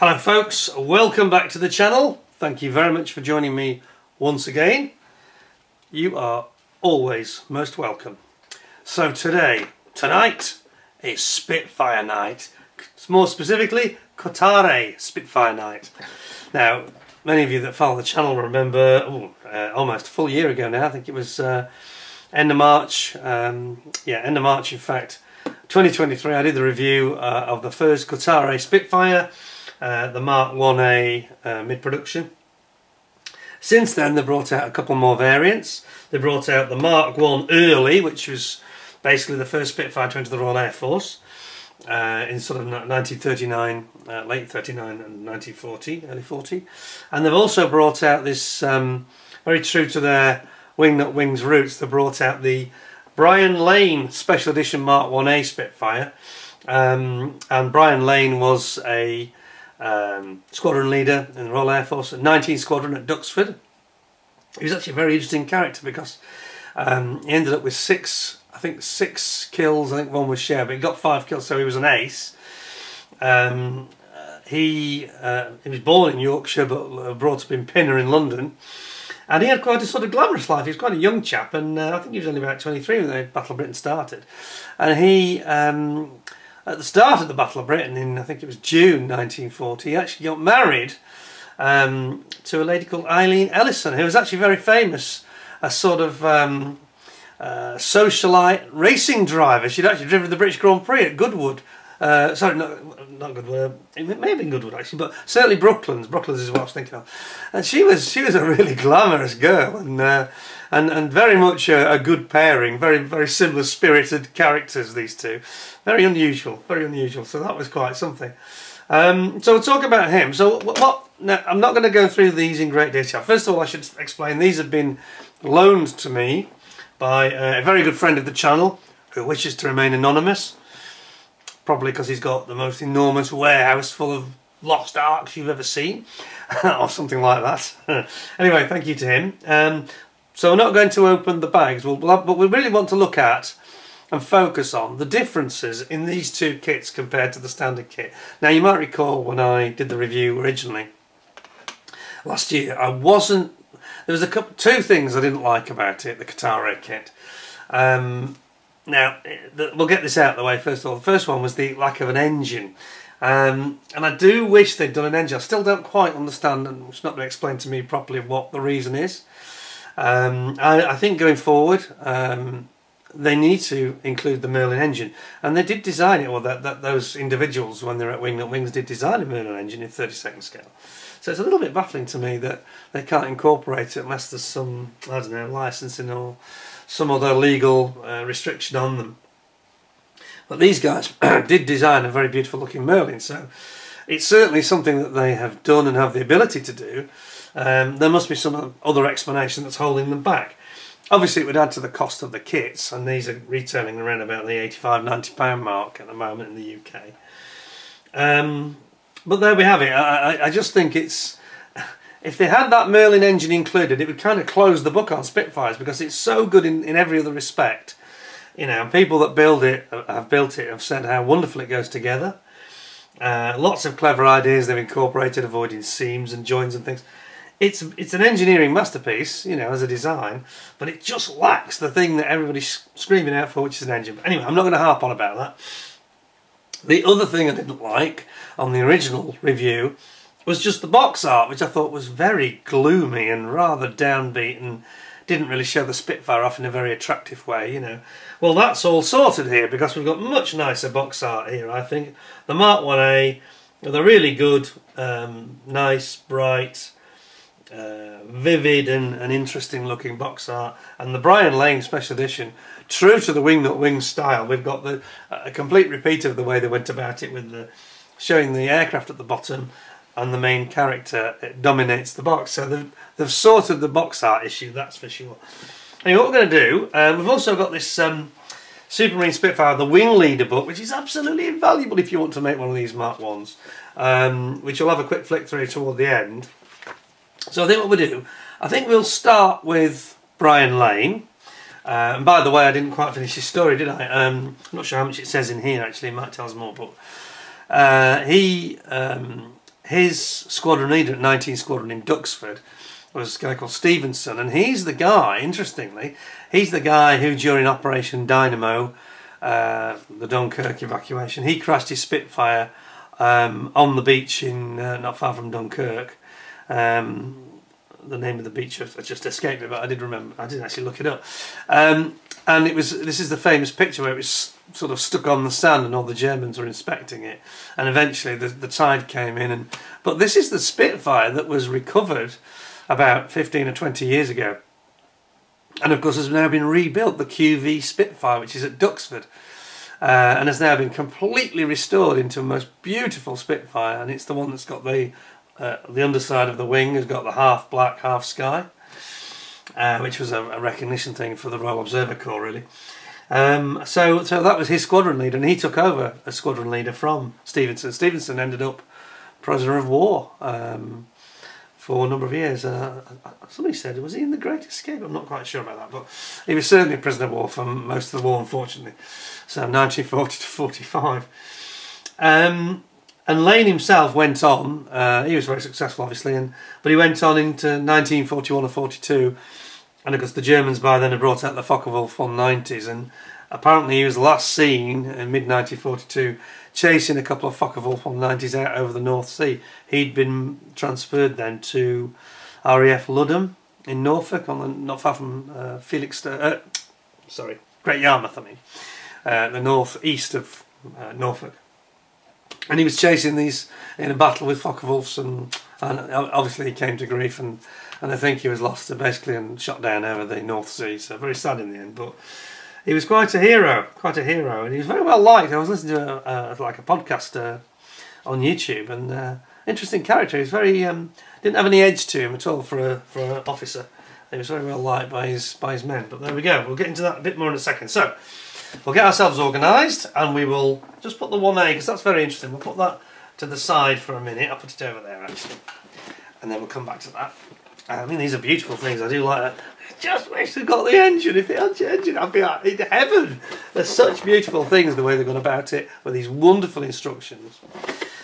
Hello folks, welcome back to the channel. Thank you very much for joining me once again. You are always most welcome. So tonight is Spitfire night. More specifically, Kotare Spitfire night. Now, many of you that follow the channel remember, almost a full year ago now, I think it was end of March, end of March in fact, 2023, I did the review of the first Kotare Spitfire, the Mk.1 mid-production. Since then they brought out a couple more variants. They brought out the Mk.1 Early, which was basically the first Spitfire to enter the Royal Air Force in sort of 1939, late 39 and 1940, early 40. And they've also brought out this, very true to their Wing.Wings roots, they brought out the Brian Lane Special Edition Mk.1 Spitfire. And Brian Lane was a squadron leader in the Royal Air Force, 19th Squadron at Duxford. He was actually a very interesting character because he ended up with six kills. I think one was shared, but he got 5 kills, so he was an ace. He was born in Yorkshire but brought up in Pinner in London, and he had quite a sort of glamorous life. He was quite a young chap, and I think he was only about 23 when the Battle of Britain started. And he at the start of the Battle of Britain, in I think it was June 1940, he actually got married to a lady called Eileen Ellison, who was actually very famous, a sort of socialite racing driver. She'd actually driven the British Grand Prix at Goodwood. Sorry, not Goodwood. It may have been Goodwood actually, but certainly Brooklands. Brooklands is what I was thinking of. And she was a really glamorous girl, and very much a good pairing. Very similar spirited characters, these two. Very unusual, very unusual. So that was quite something. So we'll talk about him. So now, I'm not going to go through these in great detail. First of all, I should explain these have been loaned to me by a very good friend of the channel who wishes to remain anonymous. Probably because he's got the most enormous warehouse full of lost arks you've ever seen, or something like that. Anyway, thank you to him. So we're not going to open the bags, but we really want to look at and focus on the differences in these two kits compared to the standard kit. Now, you might recall when I did the review originally last year, there was two things I didn't like about it, the Kotare kit. Now, we'll get this out of the way first of all. The first one was the lack of an engine. And I do wish they'd done an engine. I still don't quite understand, and it's not been explained to me properly what the reason is. I think going forward, they need to include the Merlin engine. And they did design it, or those individuals, when they're at Wing.Wings, did design a Merlin engine in 32nd scale. So it's a little bit baffling to me that they can't incorporate it unless there's some, I don't know, licensing or some other legal restriction on them. But these guys did design a very beautiful looking Merlin, so it's certainly something that they have done and have the ability to do. There must be some other explanation that's holding them back. Obviously it would add to the cost of the kits, and these are retailing around about the £85–90 mark at the moment in the UK. But there we have it. I just think it's, if they had that Merlin engine included, it would kind of close the book on Spitfires, because it's so good in every other respect. You know, people that have built it have said how wonderful it goes together. Lots of clever ideas they've incorporated, avoiding seams and joins and things. It's an engineering masterpiece, you know, as a design, but it just lacks the thing that everybody's screaming out for, which is an engine. But anyway, I'm not going to harp on about that. The other thing I didn't like on the original review was just the box art, which I thought was very gloomy and rather downbeat and didn't really show the Spitfire off in a very attractive way, you know. Well, that's all sorted here, because we've got much nicer box art here, I think. The Mk.1 with a really good, nice, bright, vivid and interesting looking box art, and the Brian Lane Special Edition, true to the Wing.Wings style. We've got a complete repeat of the way they went about it, with showing the aircraft at the bottom, and the main character dominates the box. So they've sorted the box art issue, that's for sure. Anyway, what we're going to do, we've also got this Supermarine Spitfire, the WINGLEADER book, which is absolutely invaluable if you want to make one of these Mk.1s, which we'll have a quick flick through toward the end. So I think what we'll do, I think we'll start with Brian Lane. And by the way, I didn't quite finish his story, did I? I'm not sure how much it says in here, actually. It might tell us more, but he his squadron leader at 19 Squadron in Duxford was a guy called Stevenson, and he's the guy, interestingly, he's the guy who during Operation Dynamo, the Dunkirk evacuation, he crashed his Spitfire on the beach in not far from Dunkirk. The name of the beach has just escaped me, but I did remember. I didn't actually look it up. And this is the famous picture where it was sort of stuck on the sand and all the Germans were inspecting it. And eventually the tide came in. But this is the Spitfire that was recovered about 15 or 20 years ago. And of course has now been rebuilt, the QV Spitfire, which is at Duxford. And has now been completely restored into a most beautiful Spitfire. And it's the one that's got the underside of the wing has got the half black, half sky, which was a recognition thing for the Royal Observer Corps, really. So that was his squadron leader, and he took over as squadron leader from Stevenson. Stevenson ended up prisoner of war for a number of years. Somebody said, was he in the Great Escape? I'm not quite sure about that, but he was certainly a prisoner of war for most of the war, unfortunately. So 1940 to 45. And Lane himself went on, he was very successful obviously, but he went on into 1941 or 42, and of course the Germans by then had brought out the Focke-Wulf 190s, and apparently he was last seen in mid-1942 chasing a couple of Focke-Wulf 190s out over the North Sea. He'd been transferred then to RAF Ludham in Norfolk, not far from Great Yarmouth, the north east of Norfolk. And he was chasing these in a battle with Focke-Wulfs, and obviously he came to grief, and I think he was lost basically and shot down over the North Sea. So very sad in the end, but he was quite a hero, and he was very well liked. I was listening to like a podcast on YouTube, and interesting character. He was very didn't have any edge to him at all for an officer. He was very well liked by his men. But there we go. We'll get into that a bit more in a second. So we'll get ourselves organised, and we will just put the 1A, because that's very interesting. We'll put that to the side for a minute. I'll put it over there actually, and then we'll come back to that. I mean, these are beautiful things. I do like that. I just wish they'd got the engine. If it had the engine, I'd be like in heaven. There's such beautiful things the way they've gone about it with these wonderful instructions.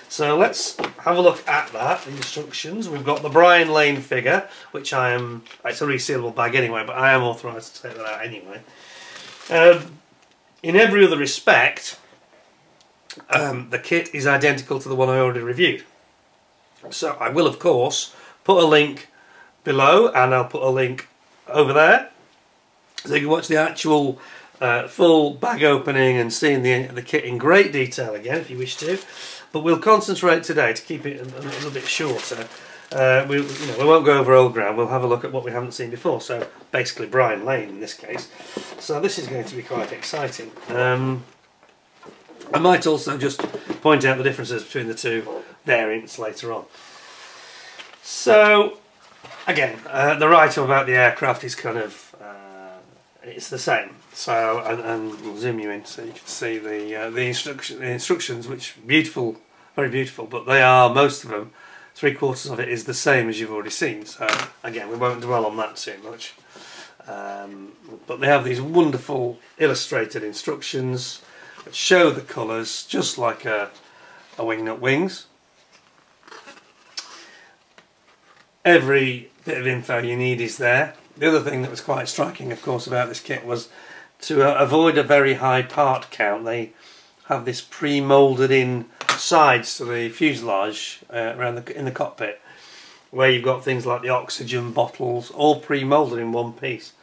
So let's have a look at that, the instructions. We've got the Brian Lane figure, which it's a resealable bag anyway, but I am authorised to take that out anyway. In every other respect, the kit is identical to the one I already reviewed. So I will, of course, put a link below, and I'll put a link over there, so you can watch the actual full bag opening and seeing the kit in great detail again, if you wish to. But we'll concentrate today to keep it a little bit shorter. We won't go over old ground. We'll have a look at what we haven't seen before. So basically, Brian Lane in this case. So this is going to be quite exciting. I might also just point out the differences between the two variants later on. So again, the write-up about the aircraft is kind of it's the same. So and we'll zoom you in so you can see the instructions, which are beautiful, very beautiful. But they are, most of them, 3/4 of it is the same as you've already seen. So again, we won't dwell on that too much. But they have these wonderful illustrated instructions which show the colours just like a wingnut wings. Every bit of info you need is there. The other thing that was quite striking, of course, about this kit was to avoid a very high part count. They have this pre-moulded in sides to the fuselage in the cockpit, where you've got things like the oxygen bottles all pre-moulded in one piece.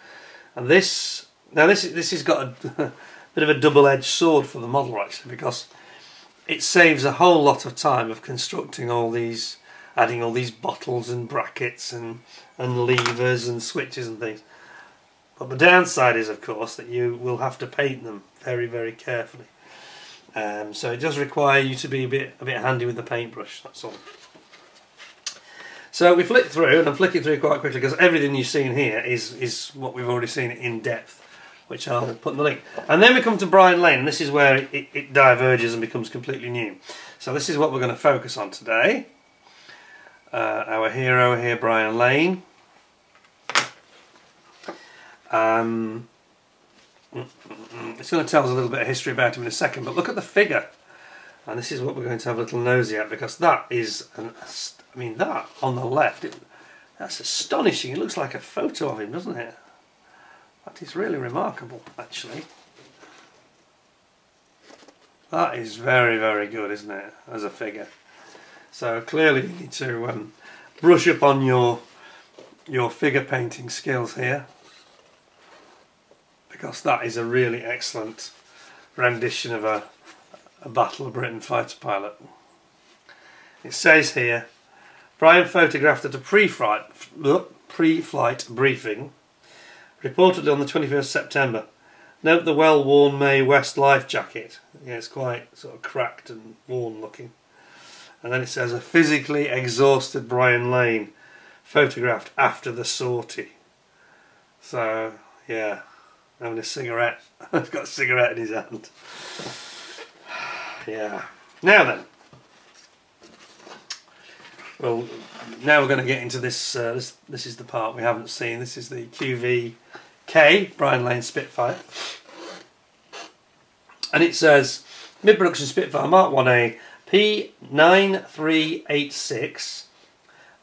And this has got a bit of a double-edged sword for the model actually, because it saves a whole lot of time of constructing all these, adding all these bottles and brackets and levers and switches and things. But the downside is, of course, that you will have to paint them very, very carefully. So it does require you to be a bit handy with the paintbrush, that's all. So we flick through, and I'm flicking through quite quickly because everything you've seen here is what we've already seen in depth, which I'll put in the link. And then we come to Brian Lane, and this is where it diverges and becomes completely new. So this is what we're going to focus on today. Our hero here, Brian Lane. It's going to tell us a little bit of history about him in a second, but look at the figure. And this is what we're going to have a little nosy at, because that is, I mean, that on the left, that's astonishing. It looks like a photo of him, doesn't it? That is really remarkable, actually. That is very, very good, isn't it, as a figure? So clearly you need to brush up on your figure painting skills here, because that is a really excellent rendition of a Battle of Britain fighter pilot. It says here, Brian photographed at a pre-flight briefing, reportedly on the 21st September. Note the well-worn May West life jacket. Yeah, it's quite sort of cracked and worn looking. And then it says, a physically exhausted Brian Lane, photographed after the sortie. So, yeah, having a cigarette. He's got a cigarette in his hand. Yeah. Now then. Well, now we're going to get into this. This is the part we haven't seen. This is the QVK, Brian Lane Spitfire. And it says, mid-production Spitfire Mk.1 P9386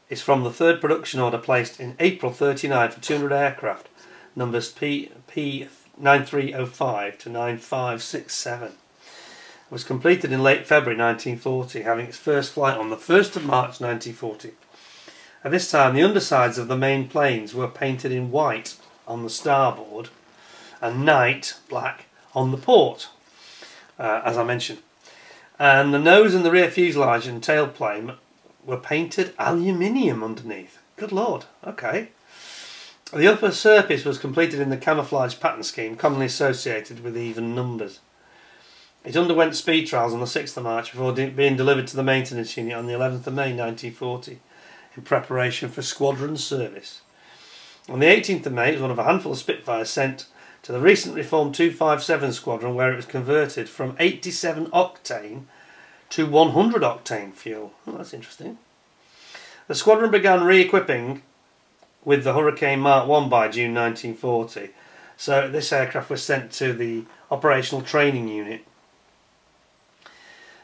is from the third production order placed in April 39 for 200 aircraft, numbers P9305 to 9567. It was completed in late February 1940, having its first flight on the 1st of March 1940. At this time, the undersides of the main planes were painted in white on the starboard and night black on the port, as I mentioned. And the nose and the rear fuselage and tailplane were painted aluminium underneath. Good Lord, okay. The upper surface was completed in the camouflage pattern scheme commonly associated with even numbers. It underwent speed trials on the 6th of March before being delivered to the maintenance unit on the 11th of May 1940 in preparation for squadron service. On the 18th of May, it was one of a handful of Spitfires sent to the recently formed 257 Squadron, where it was converted from 87 octane to 100 octane fuel. Oh, that's interesting. The squadron began re-equipping with the Hurricane Mk.1 by June 1940. So this aircraft was sent to the operational training unit.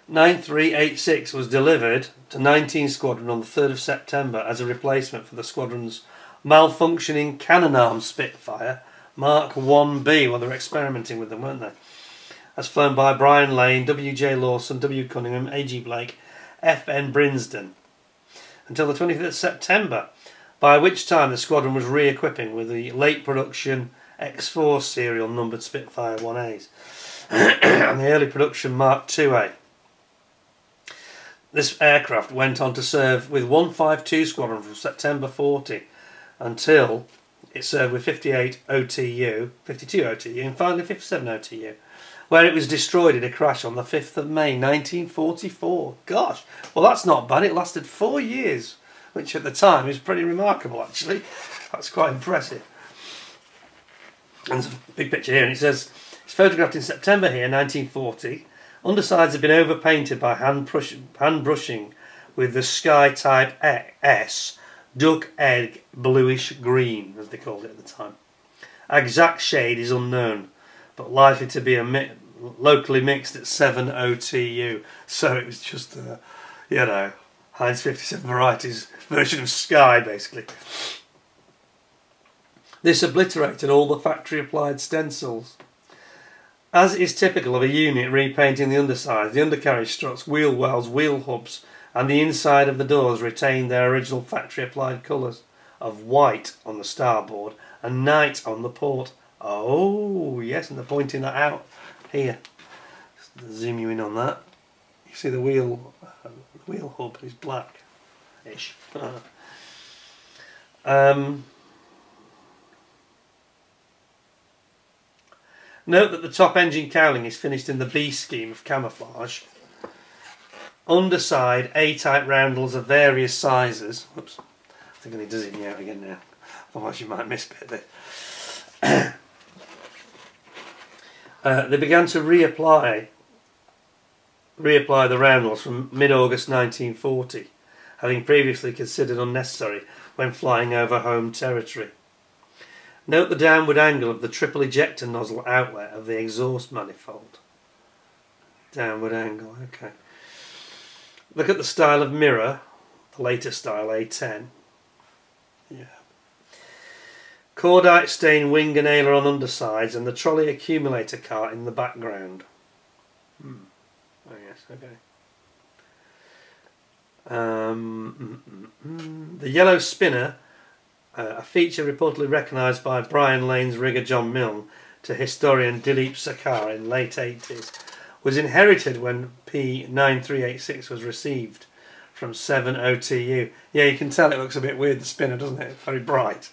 9386 was delivered to 19 Squadron on the 3rd of September as a replacement for the squadron's malfunctioning cannon arm Spitfire Mk.1B. Well, they were experimenting with them, weren't they? As flown by Brian Lane, W.J. Lawson, W. Cunningham, A.G. Blake, F.N. Brinsden until the 25th of September, by which time the squadron was re-equipping with the late production X4 serial numbered Spitfire 1As and the early production Mark 2A. This aircraft went on to serve with 152 Squadron from September 40 until it served with 58 OTU, 52 OTU and finally 57 OTU, where it was destroyed in a crash on the 5th of May 1944. Gosh, well that's not bad, it lasted 4 years, which at the time is pretty remarkable actually. That's quite impressive. And there's a big picture here and it says, it's photographed in September here, 1940. Undersides have been overpainted by hand brushing with the Sky Type S duck egg bluish green, as they called it at the time. Exact shade is unknown, but likely to be locally mixed at 7 OTU. So it was just, you know, Heinz 57 Varieties version of Sky, basically. This obliterated all the factory applied stencils. As is typical of a unit repainting the underside, the undercarriage struts, wheel wells, wheel hubs and the inside of the doors retained their original factory applied colours of white on the starboard and night on the port. Oh yes, and they're pointing that out here. Just zoom you in on that. You see the wheel hub is black-ish. Note that the top engine cowling is finished in the B scheme of camouflage. Underside A-type roundels of various sizes. Whoops, I think I need to zoom you out again now, otherwise you might miss a bit there. They began to reapply the roundels from mid-August 1940, having previously considered unnecessary when flying over home territory. Note the downward angle of the triple ejector nozzle outlet of the exhaust manifold. Downward angle, okay. Look at the style of mirror, the later style A10. Yeah. Cordite stained wing and aileron undersides and the trolley accumulator cart in the background. Oh yes, okay. The yellow spinner, a feature reportedly recognised by Brian Lane's rigger John Milne to historian Dilip Sarkar in late 80s, was inherited when P9386 was received from 7OTU. Yeah, you can tell it looks a bit weird, the spinner, doesn't it? Very bright.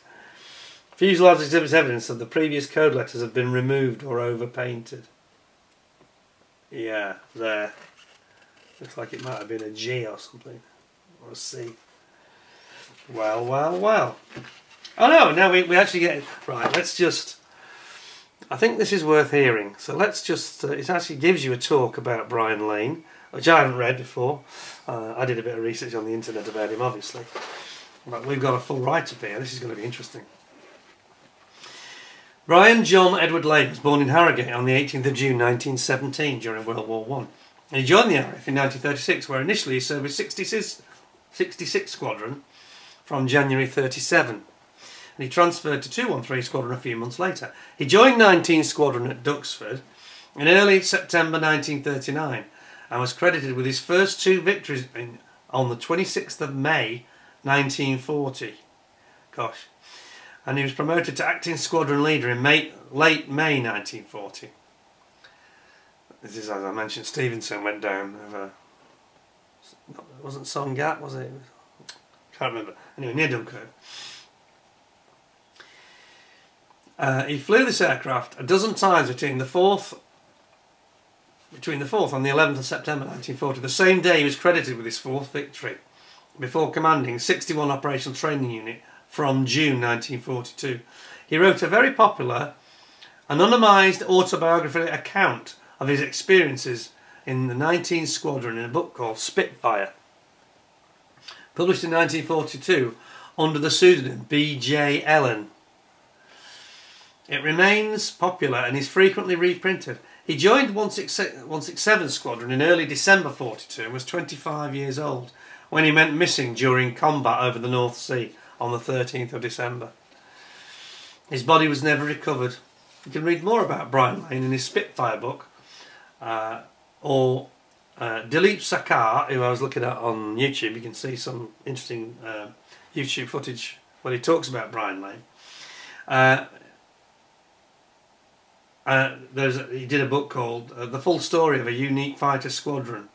Fuselage exhibits evidence that the previous code letters have been removed or overpainted. Yeah, there. Looks like it might have been a G or something. Or a C. Well, well, well. Oh no, now we actually get... Right, let's just... I think this is worth hearing. So let's just... it actually gives you a talk about Brian Lane, which I haven't read before. I did a bit of research on the internet about him, obviously. But we've got a full write-up here. This is going to be interesting. Brian John Edward Lane was born in Harrogate on the 18th of June 1917 during World War I. And he joined the RAF in 1936, where initially he served with 66 Squadron from January 37. And he transferred to 213 Squadron a few months later. He joined 19 Squadron at Duxford in early September 1939 and was credited with his first 2 victories on the 26th of May 1940. Gosh. And he was promoted to acting squadron leader in late May 1940. This is, as I mentioned, Stevenson went down over... It wasn't Songat, was it? Can't remember. Anyway, near Dunkirk. He flew this aircraft a dozen times between the 4th and the 11th of September 1940. The same day he was credited with his 4th victory, before commanding 61 Operational Training Unit from June 1942. He wrote a very popular, anonymised autobiographical account of his experiences in the 19th Squadron in a book called Spitfire, published in 1942 under the pseudonym B.J. Ellen. It remains popular and is frequently reprinted. He joined 167 Squadron in early December 42 and was 25 years old when he went missing during combat over the North Sea on the 13th of December. His body was never recovered. You can read more about Brian Lane in his Spitfire book, or Dilip Sarkar, who I was looking at on YouTube. You can see some interesting YouTube footage when he talks about Brian Lane. He did a book called The Full Story of a Unique Fighter Squadron,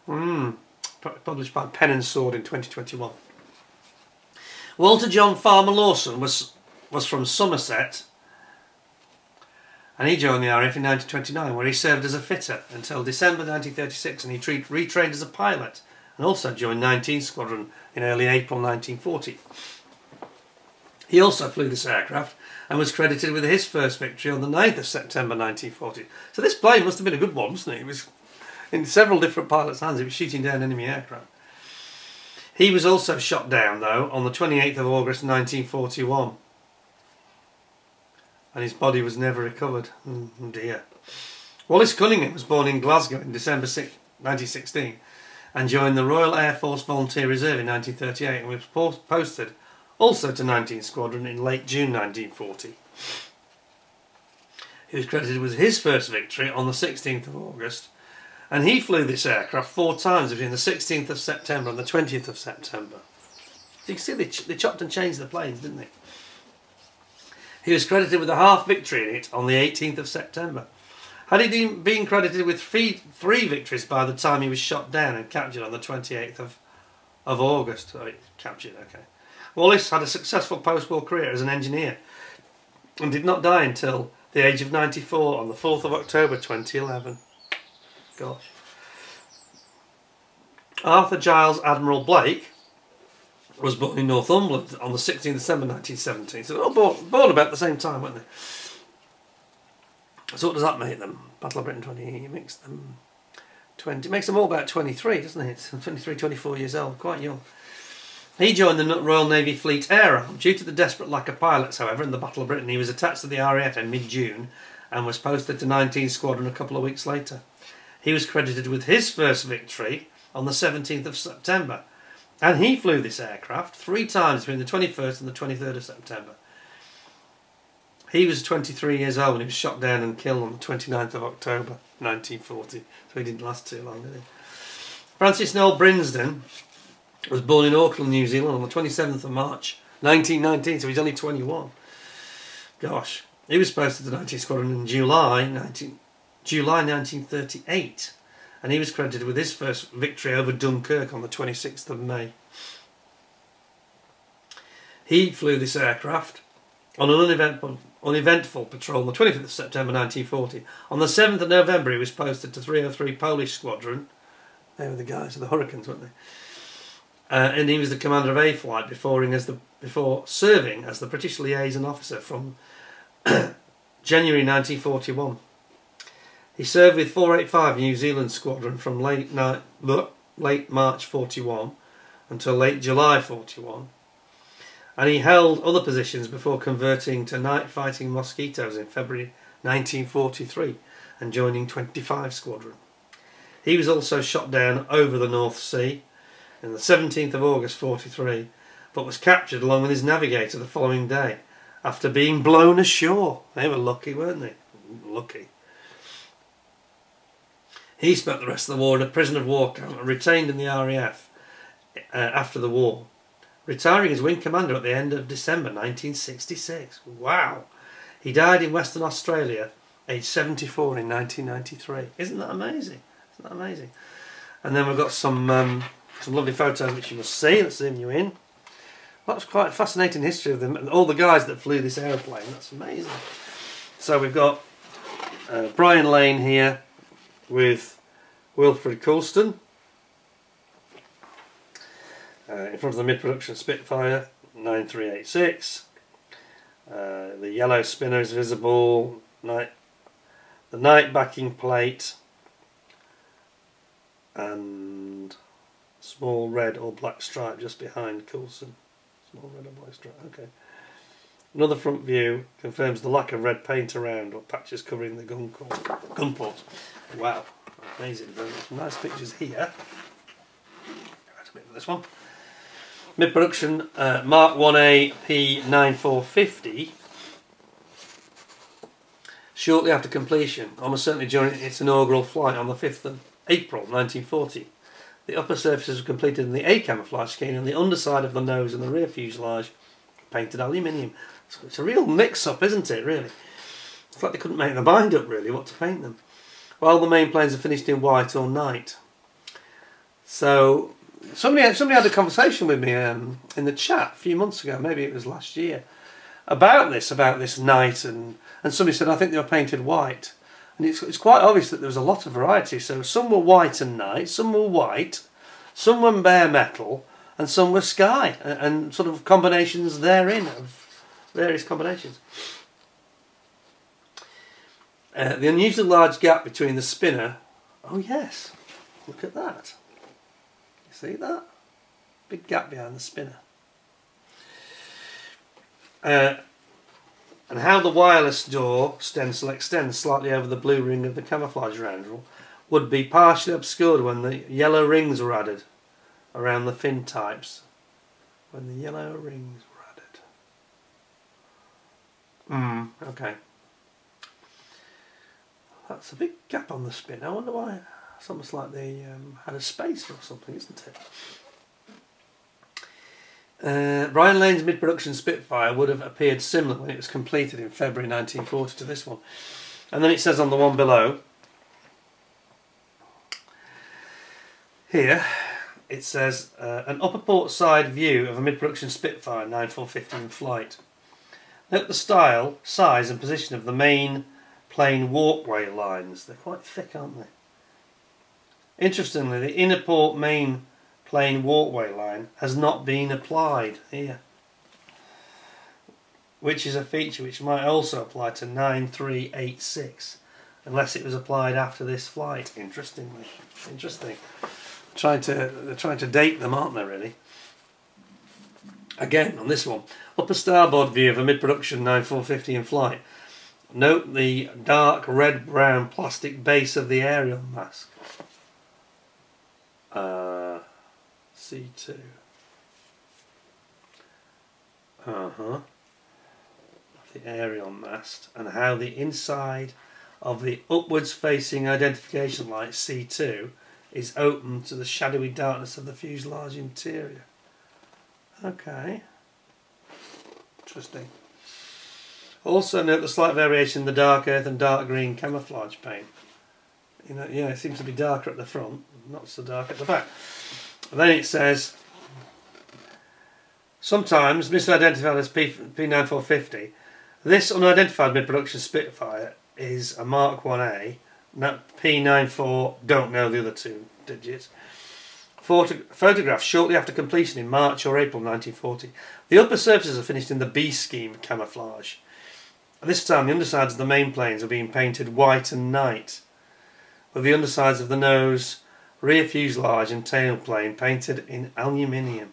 published by Pen and Sword in 2021. Walter John Farmer Lawson was from Somerset, and he joined the RAF in 1929, where he served as a fitter until December 1936, and he retrained as a pilot and also joined 19th Squadron in early April 1940. He also flew this aircraft and was credited with his first victory on the 9th of September 1940. So this plane must have been a good one, wasn't it? It was in several different pilots' hands. It was shooting down enemy aircraft. He was also shot down, though, on the 28th of August 1941. And his body was never recovered. Oh dear. Wallace Cunningham was born in Glasgow in December 1916 and joined the Royal Air Force Volunteer Reserve in 1938 and was posted also to 19th Squadron in late June 1940. He was credited with his first victory on the 16th of August, and he flew this aircraft 4 times between the 16th of September and the 20th of September. So you can see they chopped and changed the planes, didn't they? He was credited with a half victory in it on the 18th of September. Had he been credited with three victories by the time he was shot down and captured on the 28th of August. Oh, captured, okay. Wallace had a successful post-war career as an engineer and did not die until the age of 94 on the 4th of October 2011. Gosh. Arthur Giles Admiral Blake was born in Northumberland on the 16th of December 1917. So they're all born about the same time, weren't they? So what does that make them? Battle of Britain 20 makes them 20. Makes them all about 23, doesn't it? 23, 24 years old, quite young. He joined the Royal Navy Fleet Air Arm. Due to the desperate lack of pilots, however, in the Battle of Britain, he was attached to the RAF in mid-June and was posted to 19th Squadron a couple of weeks later. he was credited with his first victory on the 17th of September. And he flew this aircraft 3 times between the 21st and the 23rd of September. He was 23 years old when he was shot down and killed on the 29th of October 1940. So he didn't last too long, did he? Francis Noel Brinsden was born in Auckland, New Zealand on the 27th of March 1919, so he's only 21. Gosh. He was posted to the 19th Squadron in July 1938, and he was credited with his first victory over Dunkirk on the 26th of May. He flew this aircraft on an uneventful patrol on the 25th of September 1940. On the 7th of November he was posted to 303 Polish Squadron. They were the guys of the Hurricanes, weren't they? And he was the commander of A Flight before serving as the British liaison officer from January 1941. He served with 485 New Zealand Squadron from late March 41 until late July 41, and he held other positions before converting to night fighting Mosquitoes in February 1943 and joining 25 Squadron. He was also shot down over the North Sea on the 17th of August 43, but was captured along with his navigator the following day after being blown ashore. They were lucky, weren't they? Lucky. He spent the rest of the war in a prisoner of war camp and retained in the RAF after the war, retiring as wing commander at the end of December 1966. Wow! He died in Western Australia, aged 74 in 1993. Isn't that amazing? Isn't that amazing? And then we've got some lovely photos which you must see. Let's zoom you in. Well, that's quite a fascinating history of them and all the guys that flew this aeroplane. That's amazing. So we've got Brian Lane here with Wilfred Coulston in front of the mid-production Spitfire 9386. The yellow spinner is visible. The night backing plate and small red or black stripe just behind Coulson. Small red or black stripe, okay. Another front view confirms the lack of red paint around or patches covering the gun ports. Wow, amazing. Some nice pictures here. That's a bit of this one. Mid-production Mk.1 P9450. Shortly after completion, almost certainly during its inaugural flight on the 5th of April 1940. The upper surfaces were completed in the A camouflage scheme and the underside of the nose and the rear fuselage painted aluminium. So it's a real mix-up, isn't it, really? It's like they couldn't make their mind up, really, what to paint them. While the main planes are finished in white or night. So, somebody had a conversation with me in the chat a few months ago, maybe it was last year, about this night, and somebody said, I think they were painted white. And it's quite obvious that there was a lot of variety. So some were white and night, some were white, some were bare metal, and some were sky, and sort of combinations therein of various combinations. The unusually large gap between the spinner. Oh yes, look at that. You see that? Big gap behind the spinner. And how the wireless door stencil extends slightly over the blue ring of the camouflage roundel would be partially obscured when the yellow rings were added around the fin types. When the yellow rings were added. Okay. That's a big gap on the spin. I wonder why. It's almost like they had a space or something, isn't it? Brian Lane's mid-production Spitfire would have appeared similar when it was completed in February 1940 to this one. And then it says on the one below, here, it says an upper port side view of a mid-production Spitfire 9450 in flight. Note the style, size and position of the main plane walkway lines. They're quite thick, aren't they? Interestingly, the inner port main plane walkway line has not been applied here, which is a feature which might also apply to 9386 unless it was applied after this flight. Interesting. They're trying to date them, aren't they, really? Again, on this one, upper starboard view of a mid-production 9450 in flight. Note the dark red-brown plastic base of the aerial mask. C2. The aerial mast, and how the inside of the upwards facing identification light C2 is open to the shadowy darkness of the fuselage interior. Okay. Interesting. Also note the slight variation in the dark earth and dark green camouflage paint. You know, yeah, it seems to be darker at the front, not so dark at the back. And then it says, sometimes misidentified as P9450, this unidentified mid-production Spitfire is a Mk.1 P94, don't know the other two digits. Photographed shortly after completion in March or April 1940. The upper surfaces are finished in the B scheme camouflage. At this time the undersides of the main planes are being painted white and night, with the undersides of the nose, rear fuselage and tailplane painted in aluminium.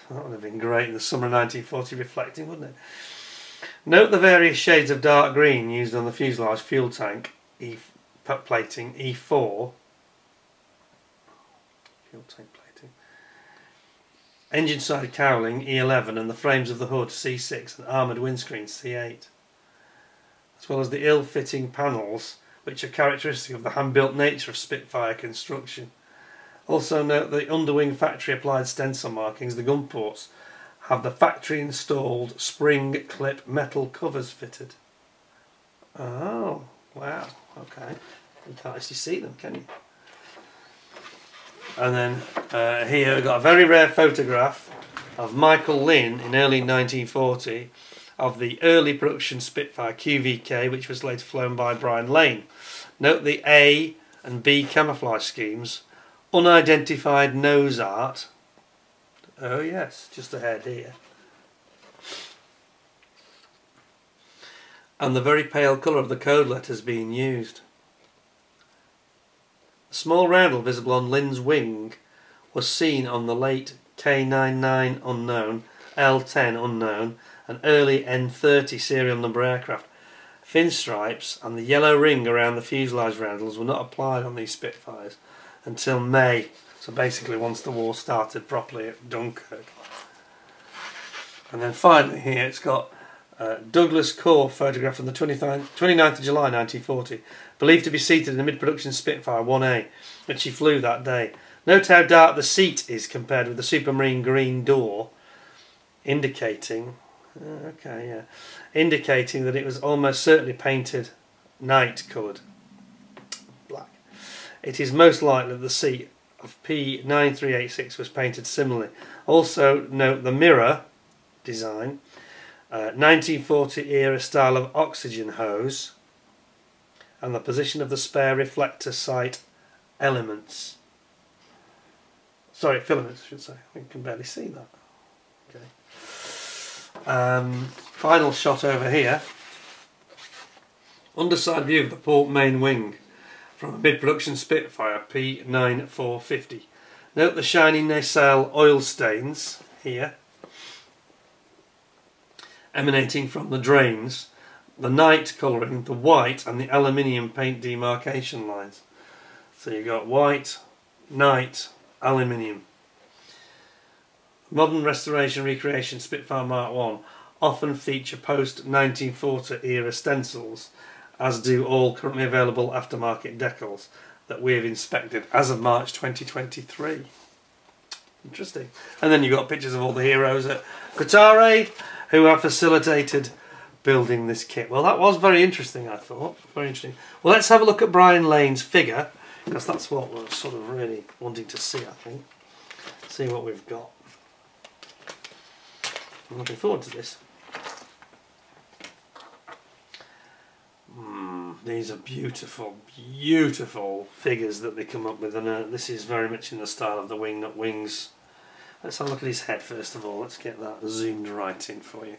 That would have been great in the summer of 1940 reflecting, wouldn't it? Note the various shades of dark green used on the fuselage fuel tank plating E4, fuel tank plating, engine side cowling E11 and the frames of the hood C6 and armoured windscreen C8, as well as the ill-fitting panels which are characteristic of the hand-built nature of Spitfire construction. Also note the underwing factory applied stencil markings, the gun ports, have the factory installed spring clip metal covers fitted. Oh, wow, okay. You can't actually see them, can you? And then here we've got a very rare photograph of Michael Lynn in early 1940 of the early production Spitfire QVK, which was later flown by Brian Lane. Note the A and B camouflage schemes, unidentified nose art. Oh yes, just ahead here. And the very pale colour of the code letters being used. A small roundel visible on Lynn's wing was seen on the late K99 unknown, L10 unknown and early N30 serial number aircraft. Fin stripes and the yellow ring around the fuselage roundels were not applied on these Spitfires until May. So basically once the war started properly at Dunkirk. And then finally here it's got Douglas Corr photograph from the 29th of July 1940, believed to be seated in the mid-production Spitfire 1A, which he flew that day. Note how dark the seat is compared with the supermarine green door, indicating indicating that it was almost certainly painted night coloured black. It is most likely that the seat of P9386 was painted similarly. Also note the mirror design, 1940 era style of oxygen hose, and the position of the spare reflector sight elements. Sorry, filaments I should say. I can barely see that. Okay. Final shot over here. Underside view of the port main wing from a mid-production Spitfire P9450. Note the shiny nacelle oil stains here emanating from the drains, the night colouring, the white and the aluminium paint demarcation lines. So you've got white, night, aluminium. Modern restoration recreation Spitfire Mk.1 often feature post-1940 era stencils, as do all currently available aftermarket decals that we have inspected as of March 2023. Interesting. And then you've got pictures of all the heroes at Kotare who have facilitated building this kit. Well, that was very interesting, I thought. Very interesting. Well, let's have a look at Brian Lane's figure, because that's what we're sort of really wanting to see, I think. See what we've got. I'm looking forward to this. These are beautiful, beautiful figures that they come up with, and this is very much in the style of the Wingnut Wings. Let's have a look at his head first of all. Let's get that zoomed right in for you.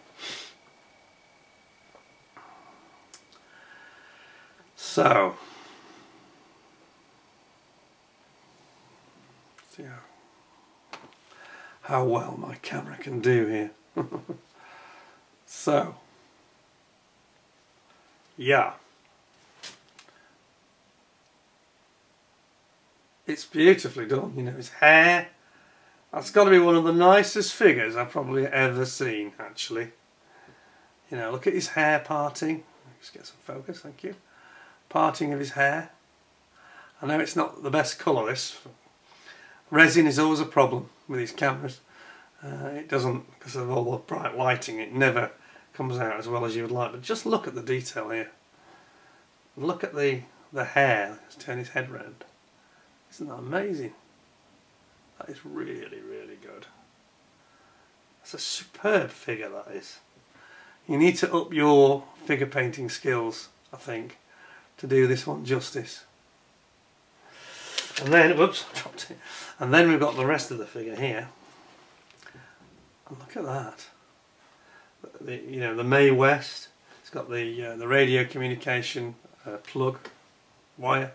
So, see how well my camera can do here. So, Yeah. It's beautifully done, you know, his hair. That's got to be one of the nicest figures I've probably ever seen, actually. You know, look at his hair parting. Just get some focus, thank you. Parting of his hair. I know it's not the best colour, this. Resin is always a problem with these cameras. It doesn't, because of all the bright lighting, it never comes out as well as you would like. But just look at the detail here. Look at the hair. Let's turn his head round. Isn't that amazing? That is really, really good. That's a superb figure, that is. You need to up your figure painting skills, I think, to do this one justice. And then, whoops, I dropped it. And then we've got the rest of the figure here. And look at that. You know, the Mae West. It's got the radio communication plug wire.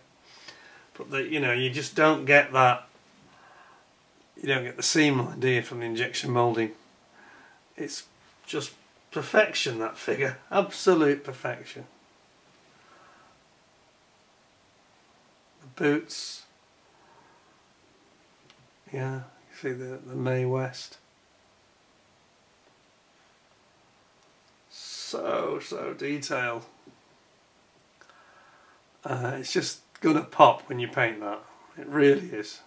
But you know, you just don't get that. You don't get the seam line, do you, from the injection moulding? It's just perfection, that figure. Absolute perfection. The boots. Yeah, you see the Mae West. So detailed. It's just gonna pop when you paint that. It really is.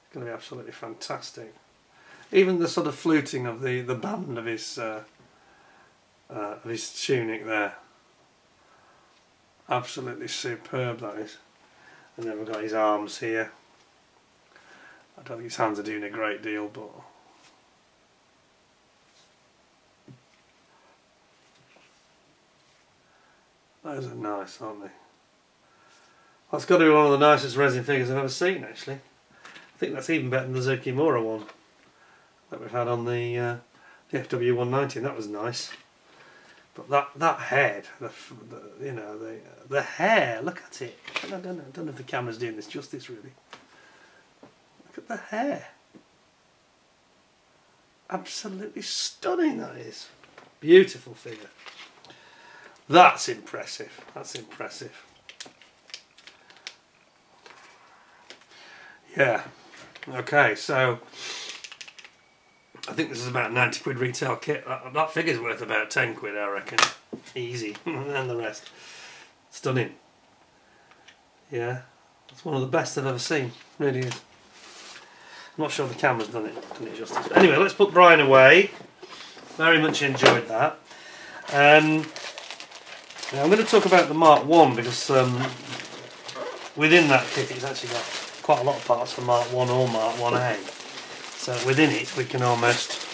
It's gonna be absolutely fantastic. Even the sort of fluting of the band of his tunic there. Absolutely superb, that is. And then we've got his arms here. I don't think his hands are doing a great deal, but those are nice, aren't they? That's got to be one of the nicest resin figures I've ever seen, actually. I think that's even better than the Zukimura one that we've had on the FW190, and that was nice. But that head, you know, the hair, look at it. I don't know if the camera's doing this justice, really. Look at the hair. Absolutely stunning, that is. Beautiful figure. That's impressive. That's impressive. Yeah. Okay, so I think this is about a 90 quid retail kit. That figure's worth about 10 quid, I reckon. Easy. And the rest. Stunning. Yeah. It's one of the best I've ever seen. Really is. I'm not sure the camera's done it justice. But anyway, let's put Brian away. Very much enjoyed that. Now I'm going to talk about the Mk.1 because within that kit it's actually got quite a lot of parts for Mk.1 or Mk.1A. So within it we can almost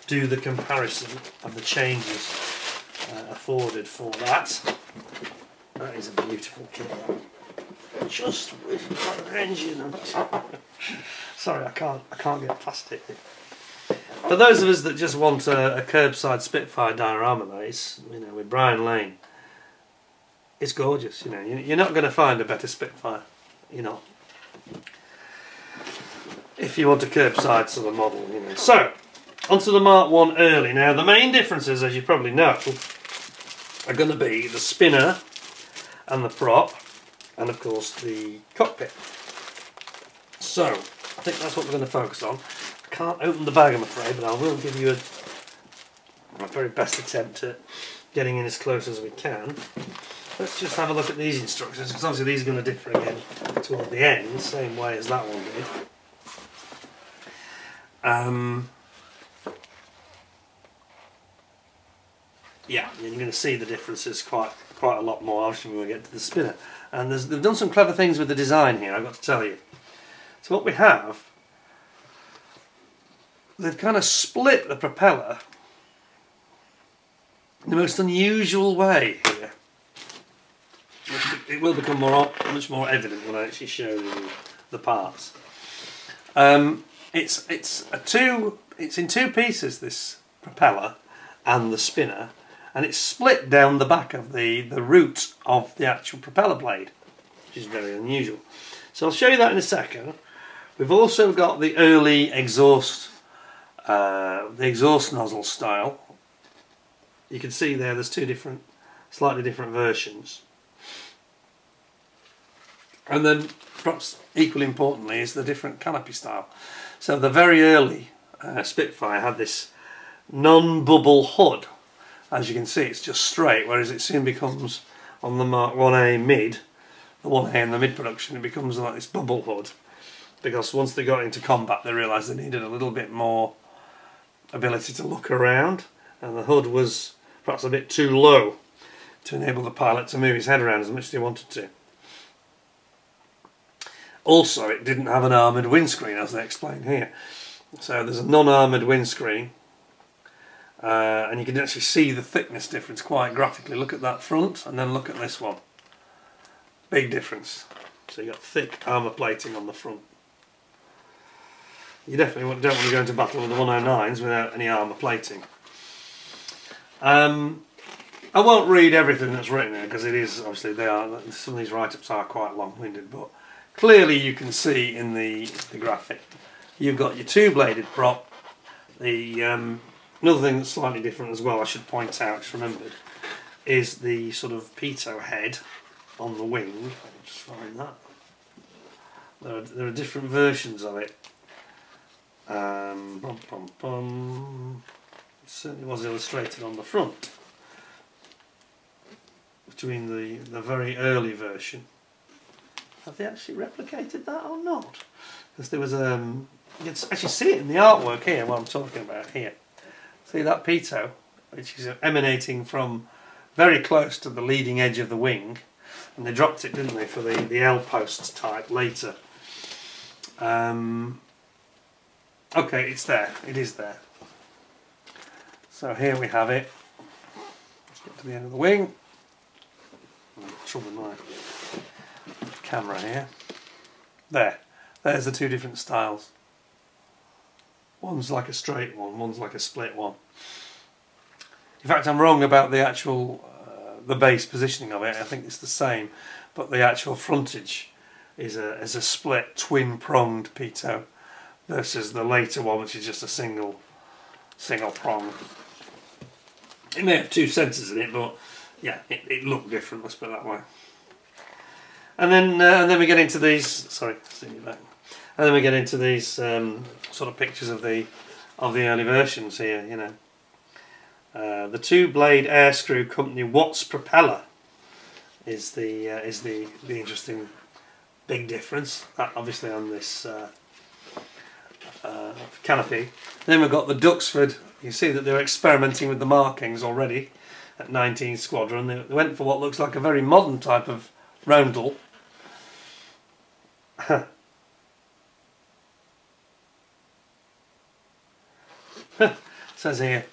do the comparison of the changes afforded for that. That is a beautiful kit. Just with that engine. Sorry, I can't get past it. For those of us that just want a curbside Spitfire diorama base, you know, with Brian Lane, it's gorgeous. You know, you're not going to find a better Spitfire. You're not. If you want a curbside sort of model, you know. So, onto the Mk.1 Early. Now, the main differences, as you probably know, are going to be the spinner and the prop, and of course the cockpit. So, I think that's what we're going to focus on. I can't open the bag, I'm afraid, but I will give you my very best attempt at getting in as close as we can. Let's just have a look at these instructions, because obviously these are going to differ again toward the end, same way as that one did. Yeah, you're going to see the differences quite a lot more, obviously, when we get to the spinner. And they've done some clever things with the design here, I've got to tell you. So what we have, they've kind of split the propeller in the most unusual way here. It will become much more evident when I actually show you the parts. It's in two pieces, this propeller and the spinner, and it's split down the back of the root of the actual propeller blade, which is very unusual. So I'll show you that in a second. We've also got the early exhaust, the exhaust nozzle style. You can see there's two different slightly different versions. And then, perhaps equally importantly, is the different canopy style. So the very early Spitfire had this non-bubble hood. As you can see, it's just straight, whereas it soon becomes, on the Mk.1 mid, the 1A in the mid production, it becomes like this bubble hood. Because once they got into combat, they realised they needed a little bit more ability to look around, and the hood was perhaps a bit too low to enable the pilot to move his head around as much as he wanted to. Also, it didn't have an armoured windscreen, as they explain here. So there's a non-armoured windscreen, and you can actually see the thickness difference quite graphically. Look at that front, and then look at this one. Big difference. So you've got thick armour plating on the front. You definitely don't want to go into battle with the 109s without any armour plating. I won't read everything that's written here, because it is, obviously, some of these write-ups are quite long-winded, but clearly you can see in the graphic you've got your two-bladed prop. Another thing that's slightly different as well, I should point out, just remembered, is the sort of pitot head on the wing. Let me just find that. There are different versions of it. It certainly was illustrated on the front. Between the very early version. Have they actually replicated that or not? Because there was you can actually see it in the artwork here, what I'm talking about here. See that pitot, which is emanating from very close to the leading edge of the wing, and they dropped it, didn't they, for the L post type later. Okay, it's there. It is there. So here we have it. Let's get to the end of the wing. Trouble with my camera here. There's the two different styles. One's like a straight one, one's like a split one. In fact, I'm wrong about the actual the base positioning of it. I think it's the same, but the actual frontage is a split twin-pronged pitot versus the later one, which is just a single prong. It may have two sensors in it, but yeah, it looked different, let's put it that way. And then we get into these. Sorry, see you back. And then we get into these sort of pictures of the early versions here. You know, the two-blade air screw company Watts propeller is the interesting big difference. That obviously on this canopy. Then we've got the Duxford. You see that they're experimenting with the markings already. At 19th Squadron, they went for what looks like a very modern type of roundel. Says here,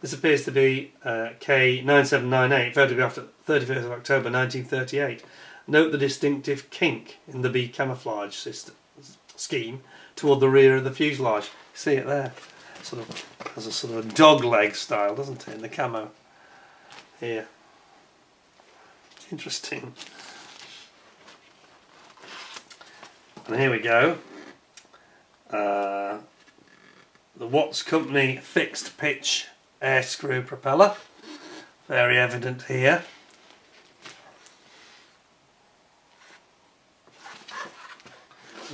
this appears to be K9798, photographed at 31st of October 1938. Note the distinctive kink in the B camouflage scheme toward the rear of the fuselage. See it there? Sort of has a sort of a dog leg style, doesn't it, in the camo? Here. Interesting. And here we go. The Watts Company fixed pitch air screw propeller. Very evident here.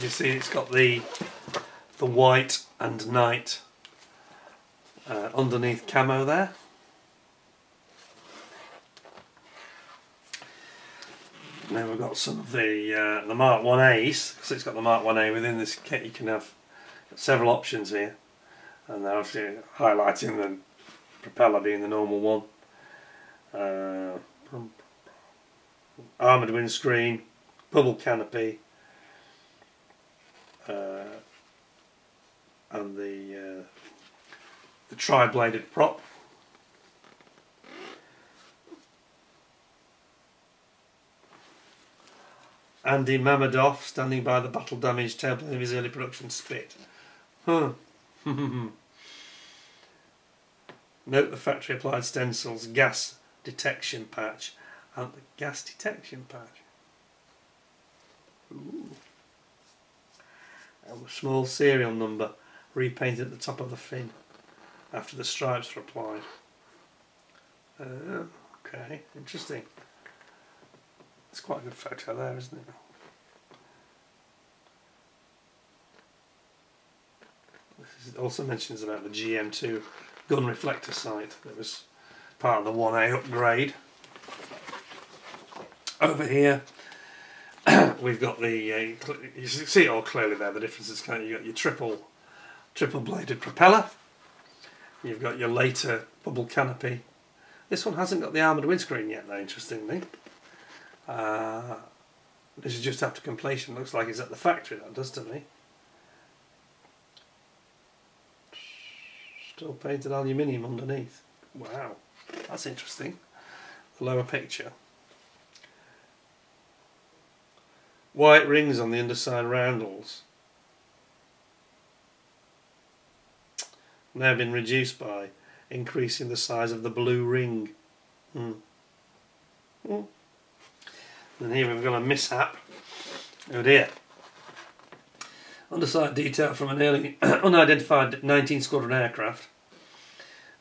You see it's got the white and night underneath camo there. Now we've got some of the Mk.1As, because it's got the Mk.1A within this kit. You can have several options here, and they're obviously highlighting the propeller being the normal one. Armoured windscreen, bubble canopy, and the tri-bladed prop. Andy Mamadov standing by the battle-damaged tailplane of his early production Spit. Huh. Note the factory-applied stencils, gas detection patch, and the gas detection patch. Ooh. And a small serial number repainted at the top of the fin after the stripes are applied. Okay, interesting. It's quite a good photo there, isn't it? This also mentions about the GM2 gun reflector sight that was part of the 1A upgrade. Over here we've got the, you see it all clearly there, the difference is kind of, you've got your triple bladed propeller, you've got your later bubble canopy. This one hasn't got the armoured windscreen yet though, interestingly. This is just after completion, looks like it's at the factory, that does to me. Still painted aluminium underneath. Wow, that's interesting. The lower picture. White rings on the underside roundels. Now been reduced by increasing the size of the blue ring. And here we've got a mishap. Oh dear. Underside detail from an early unidentified 19 Squadron aircraft,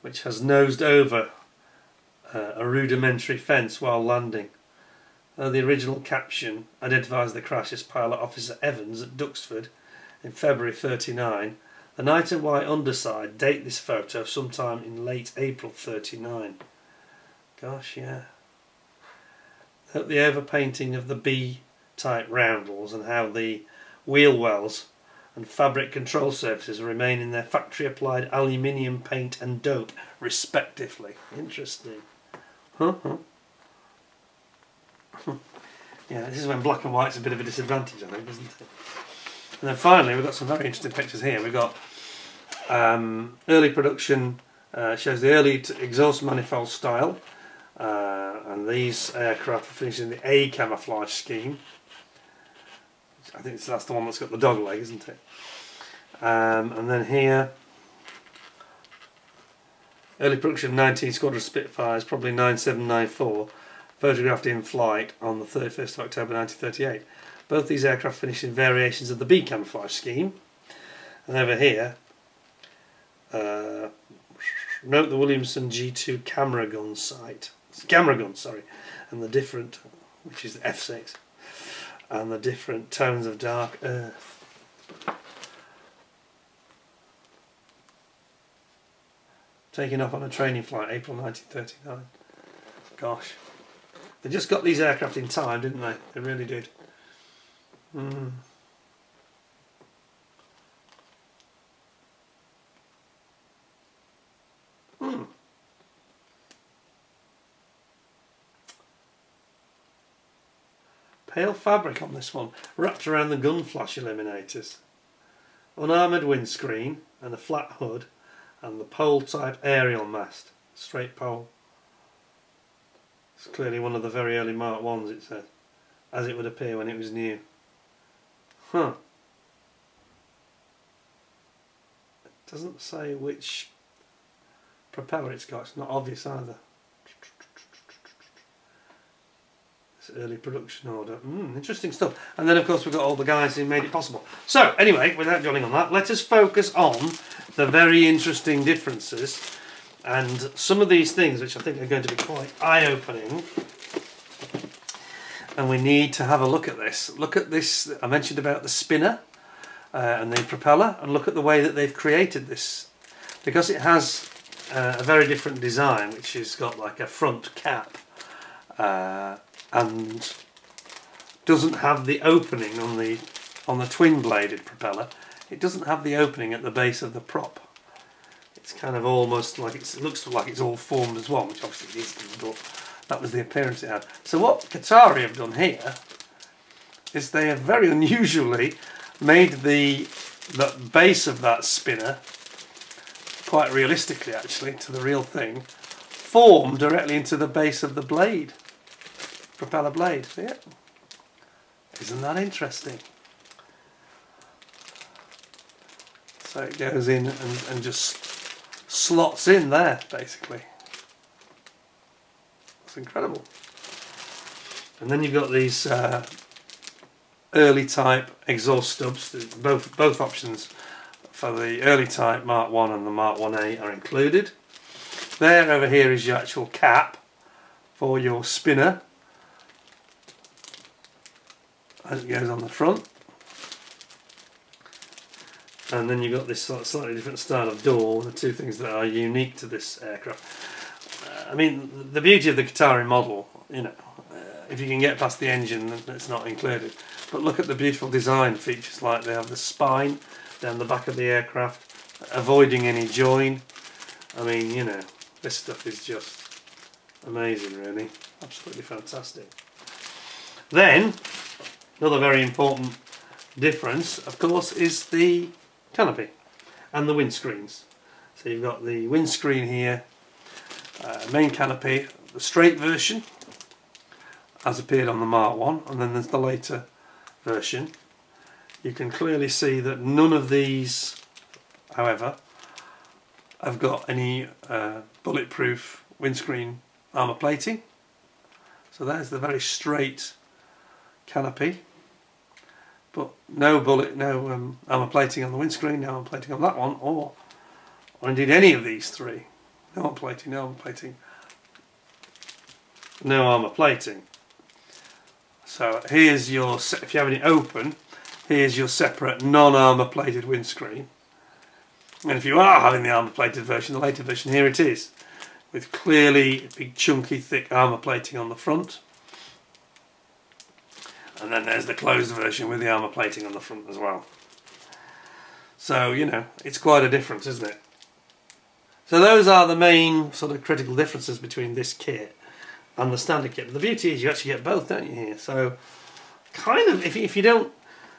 which has nosed over a rudimentary fence while landing. The original caption identifies the crash as Pilot Officer Evans at Duxford in February '39. The night and white underside date this photo sometime in late April '39. Gosh, yeah. The overpainting of the B-type roundels and how the wheel wells and fabric control surfaces remain in their factory-applied aluminium paint and dope, respectively. Interesting. Yeah, this is when black and white's a bit of a disadvantage, I think, isn't it? And then finally, we've got some very interesting pictures here. We've got early production, shows the early exhaust manifold style, and these aircraft are finished in the A camouflage scheme. I think that's the one that's got the dog leg, isn't it? And then here, early production 19 Squadron Spitfires, probably 9794, photographed in flight on the 31st of October 1938. Both these aircraft finished in variations of the B camouflage scheme. And over here, note the Williamson G2 camera gun, and the different, which is the F6, and the different tones of dark earth. Taken off on a training flight, April 1939. Gosh. They just got these aircraft in time, didn't they? They really did. Pale fabric on this one, wrapped around the gun flash eliminators. Unarmoured windscreen and a flat hood, and the pole type aerial mast, straight pole. It's clearly one of the very early Mark 1s, it says, as it would appear when it was new. It doesn't say which propeller it's got, it's not obvious either. This early production order. Interesting stuff. And then of course we've got all the guys who made it possible. So anyway, without dwelling on that, let us focus on the very interesting differences and some of these things which I think are going to be quite eye-opening. And we need to have a look at this. Look at this, I mentioned about the spinner and the propeller, and look at the way that they've created this. Because it has a very different design, which has got like a front cap and doesn't have the opening on the twin-bladed propeller. It doesn't have the opening at the base of the prop. It's kind of almost like it looks like it's all formed as one, which obviously it isn't, but that was the appearance it had. So what Kotare have done here is they have very unusually made the base of that spinner, quite realistically actually, to the real thing, form directly into the base of the blade, propeller blade. See it? Isn't that interesting? So it goes in and just slots in there, basically. It's incredible. And then you've got these early type exhaust stubs. Both options for the early type Mark 1 and the Mark 1A are included. There over here is your actual cap for your spinner as it goes on the front. And then you've got this sort of slightly different style of door, the two things that are unique to this aircraft. I mean, the beauty of the Kotare model, you know, if you can get past the engine, it's not included. But look at the beautiful design features, like they have the spine down the back of the aircraft, avoiding any join. I mean, you know, this stuff is just amazing, really. Absolutely fantastic. Then, another very important difference, of course, is the canopy and the windscreens. So you've got the windscreen here, main canopy, the straight version as appeared on the Mk.1, and then there's the later version. You can clearly see that none of these, however, have got any bulletproof windscreen armour plating. So there's the very straight canopy, but no armour plating on the windscreen, no armour plating on that one, or indeed any of these three. No armour plating, no armour plating, no armour plating. So here's your, if you have it open, here's your separate non-armour plated windscreen. And if you are having the armour plated version, the later version, here it is, with clearly big chunky thick armour plating on the front. And then there's the closed version with the armour plating on the front as well. So, you know, it's quite a difference, isn't it? So those are the main sort of critical differences between this kit and the standard kit. But the beauty is you actually get both, don't you, here? So, kind of, if you don't...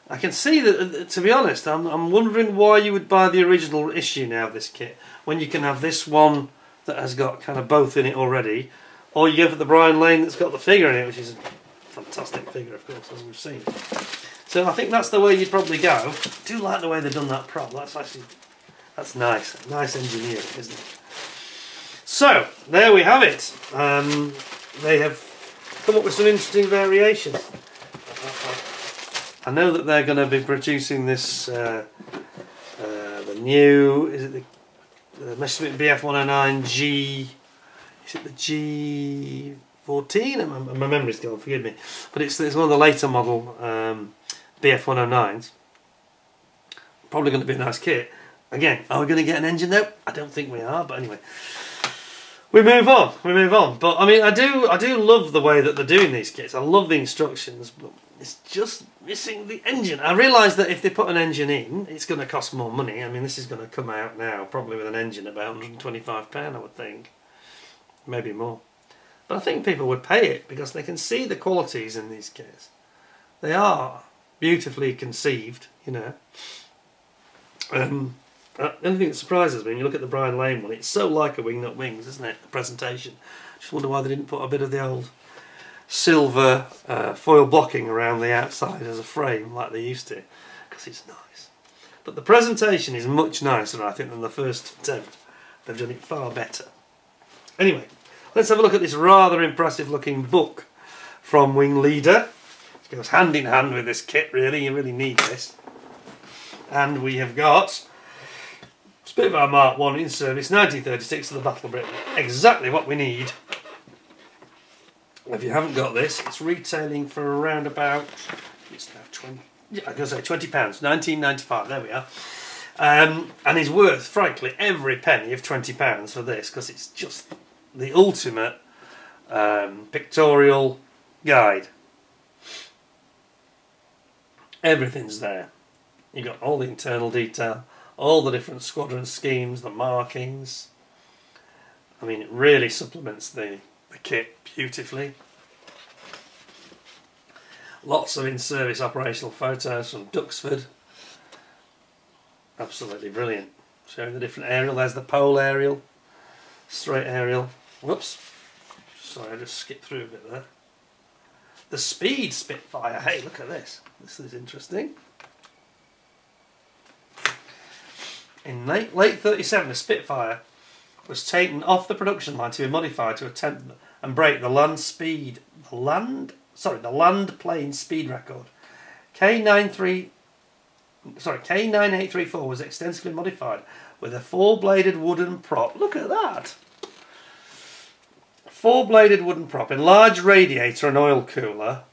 I can see that, to be honest, I'm wondering why you would buy the original issue now of this kit, when you can have this one that has got kind of both in it already, or you go for the Brian Lane that's got the figure in it, which is a fantastic figure, of course, as we've seen. So I think that's the way you'd probably go. I do like the way they've done that prop. That's actually, that's nice. Nice engineering, isn't it? So, there we have it. They have come up with some interesting variations. I know that they're going to be producing this, the new, is it the Messerschmitt Bf109G, is it the G14? My memory's gone, forgive me. But it's one of the later model Bf109s. Probably going to be a nice kit. Again, are we going to get an engine though? I don't think we are, but anyway. We move on. But I mean, I do love the way that they're doing these kits. I love the instructions, but it's just missing the engine. I realise that if they put an engine in, it's going to cost more money. I mean, this is going to come out now, probably with an engine about £125, I would think. Maybe more. But I think people would pay it because they can see the qualities in these kits. They are beautifully conceived, you know. Anything that surprises me when you look at the Brian Lane one, it's so like a Wing Nut Wings, isn't it? The presentation. Just wonder why they didn't put a bit of the old silver foil blocking around the outside as a frame like they used to, because it's nice. But the presentation is much nicer, I think, than the first attempt. They've done it far better. Anyway, let's have a look at this rather impressive looking book from WINGLEADER. It goes hand in hand with this kit, really. You really need this. And we have got Spitfire Mk.1 in service, 1936 to the Battle of Britain. Exactly what we need. If you haven't got this, it's retailing for around about, it's now 20, yeah, I'm going to say £20, 19.95, there we are. And is worth, frankly, every penny of £20 for this, because it's just the ultimate pictorial guide. Everything's there. You've got all the internal detail, all the different squadron schemes, the markings. I mean, it really supplements the kit beautifully. Lots of in-service operational photos from Duxford. Absolutely brilliant. Showing the different aerial. There's the pole aerial, straight aerial. Whoops. Sorry, I just skipped through a bit there. The Speed Spitfire. Hey, look at this. This is interesting. In late 37, the Spitfire was taken off the production line to be modified to attempt and break the land plane speed record. K9834 was extensively modified with a 4-bladed wooden prop. Look at that. 4-bladed wooden prop, enlarged radiator and oil cooler,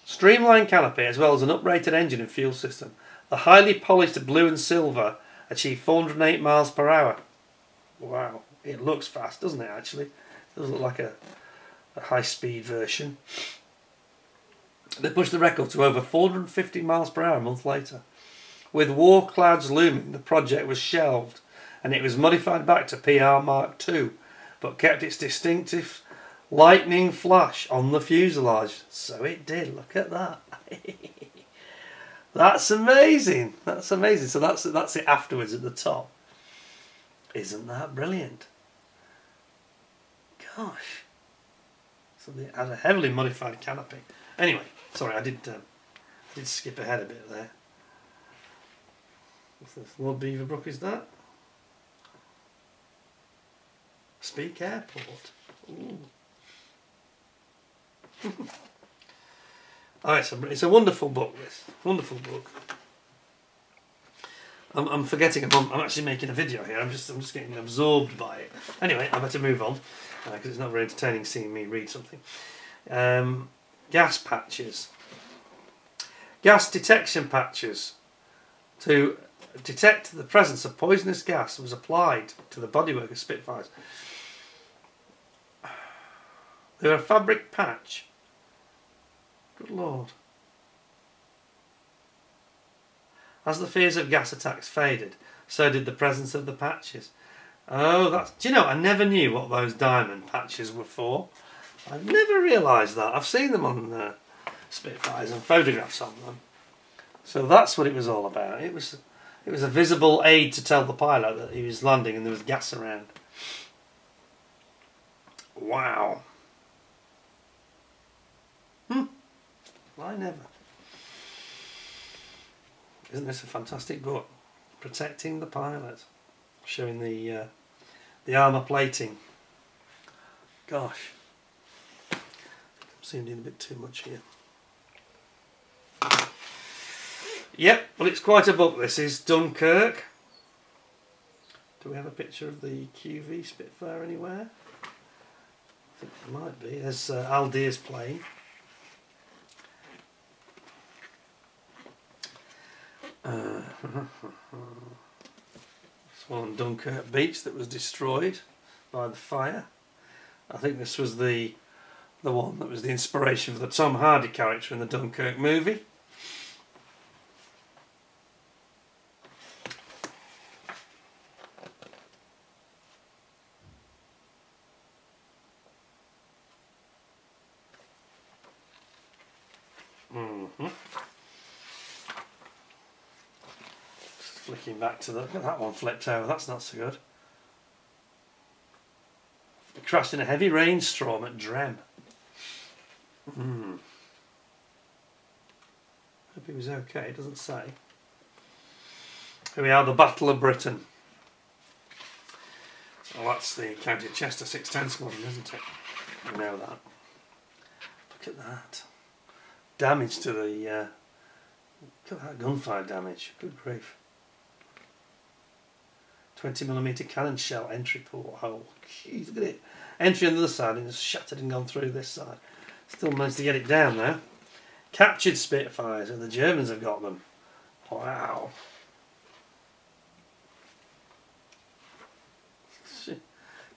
streamlined canopy, as well as an uprated engine and fuel system. The highly polished blue and silver achieved 408 miles per hour. Wow, it looks fast, doesn't it, actually? It does look like a high-speed version. They pushed the record to over 450 miles per hour a month later. With war clouds looming, the project was shelved and it was modified back to PR Mark II, but kept its distinctive lightning flash on the fuselage. So it did, look at that. That's amazing. That's amazing. So that's it afterwards at the top. Isn't that brilliant? Gosh. So it has a heavily modified canopy. Anyway, sorry, I did skip ahead a bit there. What's this? Lord Beaverbrook, is that? Speke Airport. Ooh. Oh, it's a wonderful book, this. Wonderful book. I'm forgetting I'm actually making a video here. I'm just getting absorbed by it. Anyway, I better move on because it's not very entertaining seeing me read something. Gas patches. Gas detection patches to detect the presence of poisonous gas was applied to the bodywork of Spitfires. They were a fabric patch. Good Lord. As the fears of gas attacks faded, so did the presence of the patches. Oh, that's... Do you know, I never knew what those diamond patches were for. I've never realised that. I've seen them on Spitfires and photographs of them. So that's what it was all about. It was a visible aid to tell the pilot that he was landing and there was gas around. Wow. I never. Isn't this a fantastic book? Protecting the pilot. Showing the armour plating. Gosh. I'm seeming a bit too much here. Yep, well, it's quite a book. This is Dunkirk. Do we have a picture of the QV Spitfire anywhere? I think there might be. There's Aldir's plane. This one on Dunkirk Beach that was destroyed by the fire. I think this was the one that was the inspiration for the Tom Hardy character in the Dunkirk movie. Flicking back to look at that one flipped over, that's not so good. It crashed in a heavy rainstorm at Drem. Hope he was okay, it doesn't say. Here we are, the Battle of Britain. Well, that's the County Chester 610 squadron, isn't it? We know that. Look at that. Damage to the... look at that gunfire damage, good grief. 20mm cannon shell entry porthole. Jeez, look at it. Entry on the other side and it's shattered and gone through this side. Still managed to get it down there. Captured Spitfires and the Germans have got them. Wow.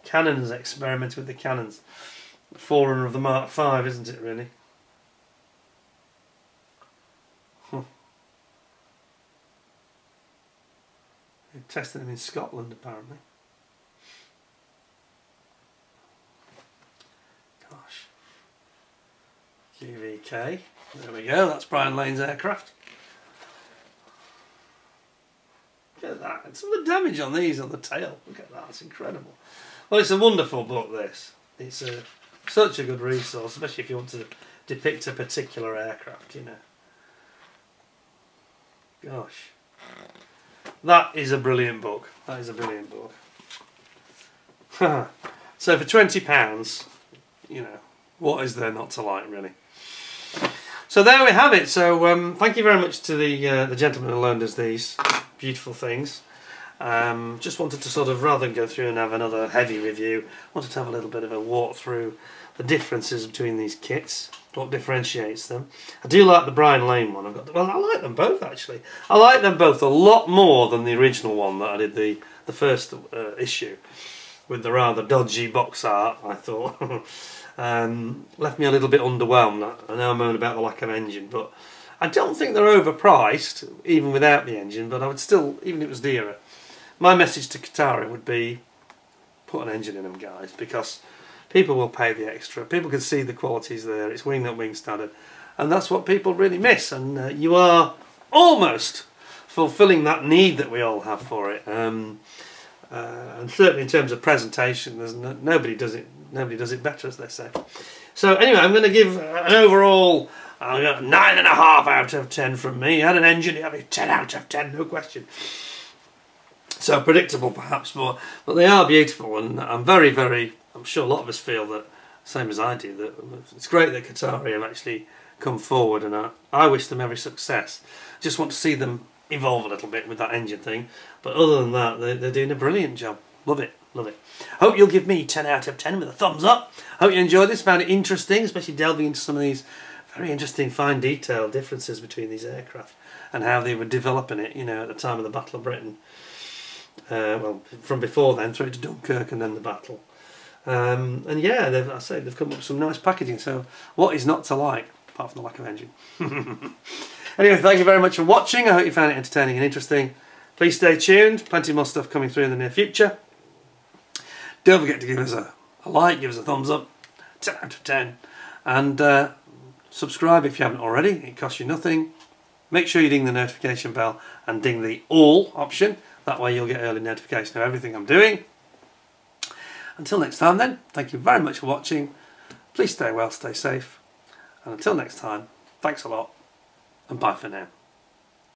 Cannons, experiment with the cannons. The forerunner of the Mark V, isn't it really? They're testing them in Scotland apparently. Gosh. QVK. There we go, that's Brian Lane's aircraft. Look at that. And some of the damage on these on the tail. Look at that, it's incredible. Well, it's a wonderful book, this. It's such a good resource, especially if you want to depict a particular aircraft, you know. Gosh. That is a brilliant book. That is a brilliant book. So for £20, you know, what is there not to like, really? So there we have it. So thank you very much to the gentleman who loaned us these beautiful things. Just wanted to sort of, rather than go through and have another heavy review, wanted to have a little bit of a walk through the differences between these kits, what differentiates them. I do like the Brian Lane one. Well, I like them both actually. I like them both a lot more than the original one that I did the first issue with the rather dodgy box art. I thought left me a little bit underwhelmed. I know I moan about the lack of engine, but I don't think they're overpriced even without the engine. But I would still, even if it was dearer, my message to Kotare would be put an engine in them, guys, because people will pay the extra. People can see the qualities there. It's wing, not wing standard, and that's what people really miss. And you are almost fulfilling that need that we all have for it. And certainly in terms of presentation, there's nobody does it better, as they say. So anyway, I'm going to give an overall 9.5 out of 10 from me. Had an engine, you have a 10 out of 10, no question. So predictable perhaps, but they are beautiful, and I'm I'm sure a lot of us feel that, same as I do, that it's great that Kotare have actually come forward, and I wish them every success. Just want to see them evolve a little bit with that engine thing, but other than that, they're doing a brilliant job. Love it, love it. Hope you'll give me 10 out of 10 with a thumbs up. Hope you enjoyed this, found it interesting, especially delving into some of these very interesting fine detail differences between these aircraft and how they were developing it, you know, at the time of the Battle of Britain. Well, from before then, through to Dunkirk and then the battle. And yeah, they've come up with some nice packaging, so what is not to like, apart from the lack of engine? Anyway, thank you very much for watching. I hope you found it entertaining and interesting. Please stay tuned, plenty more stuff coming through in the near future. Don't forget to give us a like, give us a thumbs up, 10 out of 10, and subscribe if you haven't already. It costs you nothing. Make sure you ding the notification bell and ding the all option. That way you'll get early notification of everything I'm doing. Until next time then, thank you very much for watching. Please stay well, stay safe. And until next time, thanks a lot, and bye for now.